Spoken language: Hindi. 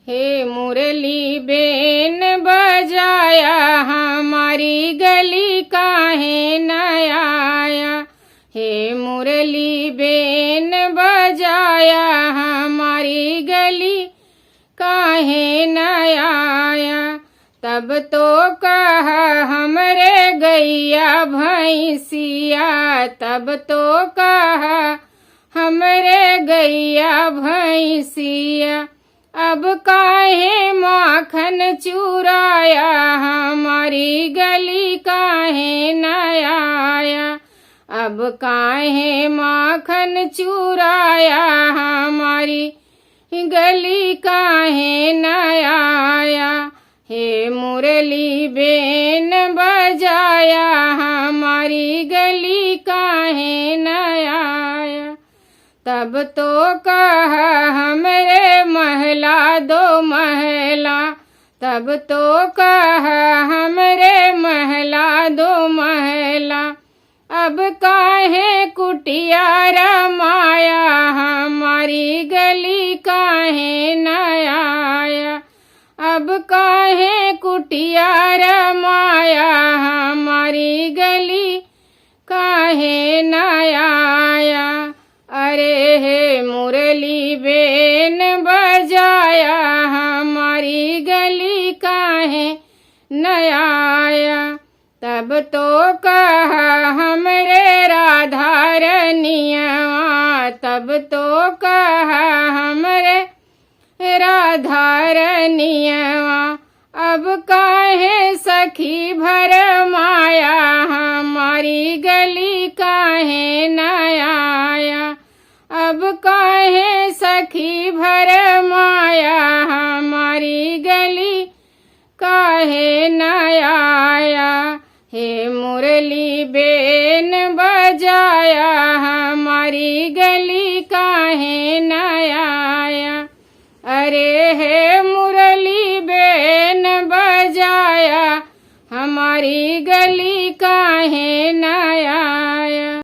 हे मुरली बेन बजाया हमारी गली काहे न आया। हे मुरली बेन बजाया हमारी गली काहे न आया। तब तो कहा हमरे गैया भैंसिया, तब तो कहा हमरे गैया भैंसिया। अब काहे माखन चुराया हमारी गली काहे न आया। अब काहे माखन चुराया हमारी गली काहे न आया। हे मुरली बेन बजाया हमारी गली काहे न आया। तब तो कहा हमरे महला दो महला, तब तो कहा हमरे महला दो महला। अब काहे कुटिया रमाया हमारी गली काहे न आया। अब काहे कुटिया रमाया हमारी गली काहे न आया। अरे हे मुरली बेन बजाया हमारी गली काहे न आया। तब तो कहा हमरे राधा रनियवा, तब तो कहा हमरे राधा रनियवा। अब काहे सखी भर माया हमारी गली काहे न आया। अब काहे सखी भर माया हमारी गली काहे न आया। हे मुरली बेन बजाया हमारी गली काहे न आया। अरे हे मुरली बेन बजाया हमारी गली काहे न